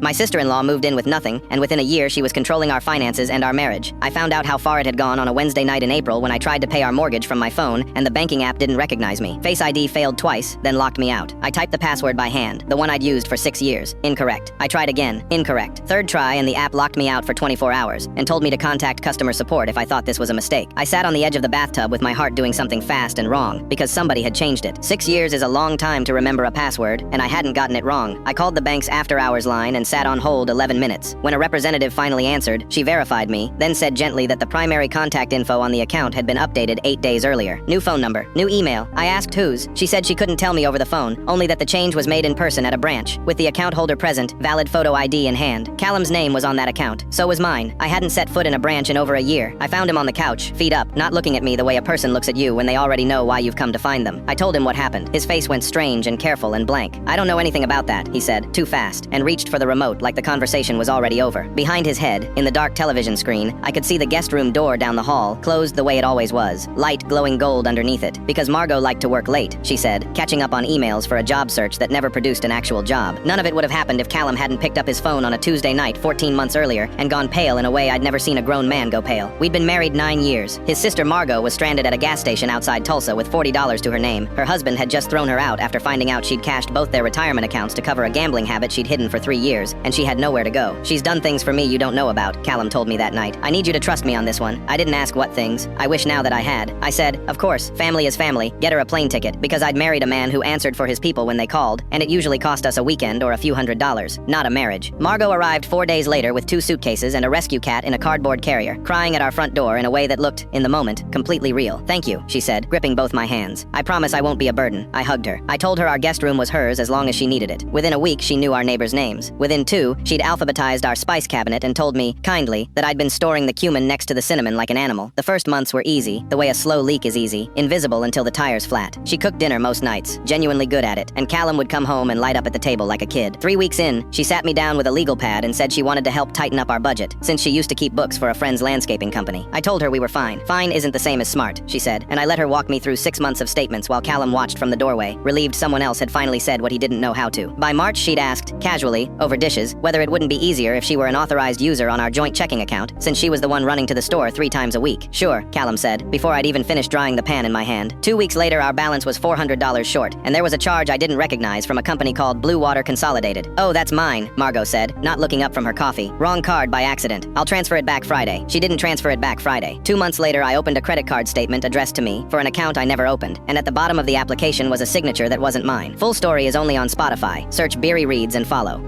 My sister-in-law moved in with nothing, and within a year she was controlling our finances and our marriage. I found out how far it had gone on a Wednesday night in April when I tried to pay our mortgage from my phone, and the banking app didn't recognize me. Face ID failed twice, then locked me out. I typed the password by hand, the one I'd used for 6 years. Incorrect. I tried again. Incorrect. Third try, and the app locked me out for 24 hours, and told me to contact customer support if I thought this was a mistake. I sat on the edge of the bathtub with my heart doing something fast and wrong, because somebody had changed it. 6 years is a long time to remember a password, and I hadn't gotten it wrong. I called the bank's after-hours line and sat on hold 11 minutes. When a representative finally answered, she verified me, then said gently that the primary contact info on the account had been updated 8 days earlier. New phone number, new email. I asked whose. She said she couldn't tell me over the phone, only that the change was made in person at a branch, with the account holder present, valid photo ID in hand. Callum's name was on that account. So was mine. I hadn't set foot in a branch in over a year. I found him on the couch, feet up, not looking at me the way a person looks at you when they already know why you've come to find them. I told him what happened. His face went strange and careful and blank. I don't know anything about that, he said, too fast, and reached for the remote like the conversation was already over. Behind his head, in the dark television screen, I could see the guest room door down the hall, closed the way it always was, light glowing gold underneath it. Because Margot liked to work late, she said, catching up on emails for a job search that never produced an actual job. None of it would have happened if Callum hadn't picked up his phone on a Tuesday night 14 months earlier and gone pale in a way I'd never seen a grown man go pale. We'd been married 9 years. His sister Margot was stranded at a gas station outside Tulsa with $40 to her name. Her husband had just thrown her out after finding out she'd cashed both their retirement accounts to cover a gambling habit she'd hidden for 3 years, and she had nowhere to go. She's done things for me you don't know about, Callum told me that night. I need you to trust me on this one. I didn't ask what things. I wish now that I had. I said, of course, family is family, get her a plane ticket, because I'd married a man who answered for his people when they called, and it usually cost us a weekend or a few $100s, not a marriage. Margot arrived 4 days later with 2 suitcases and a rescue cat in a cardboard carrier, crying at our front door in a way that looked, in the moment, completely real. Thank you, she said, gripping both my hands. I promise I won't be a burden. I hugged her. I told her our guest room was hers as long as she needed it. Within a week, she knew our neighbors' names. Within 2, she'd alphabetized our spice cabinet and told me, kindly, that I'd been storing the cumin next to the cinnamon like an animal. The first months were easy, the way a slow leak is easy, invisible until the tire's flat. She cooked dinner most nights, genuinely good at it, and Callum would come home and light up at the table like a kid. 3 weeks in, she sat me down with a legal pad and said she wanted to help tighten up our budget, since she used to keep books for a friend's landscaping company. I told her we were fine. Fine isn't the same as smart, she said, and I let her walk me through 6 months of statements while Callum watched from the doorway, relieved someone else had finally said what he didn't know how to. By March, she'd asked, casually, over dishes, whether it wouldn't be easier if she were an authorized user on our joint checking account, since she was the one running to the store 3 times a week. Sure, Callum said, before I'd even finished drying the pan in my hand. 2 weeks later, our balance was $400 short, and there was a charge I didn't recognize from a company called Blue Water Consolidated. Oh, that's mine, Margot said, not looking up from her coffee. Wrong card by accident. I'll transfer it back Friday. She didn't transfer it back Friday. 2 months later, I opened a credit card statement addressed to me for an account I never opened, and at the bottom of the application was a signature that wasn't mine. Full story is only on Spotify. Search BearyReads and follow.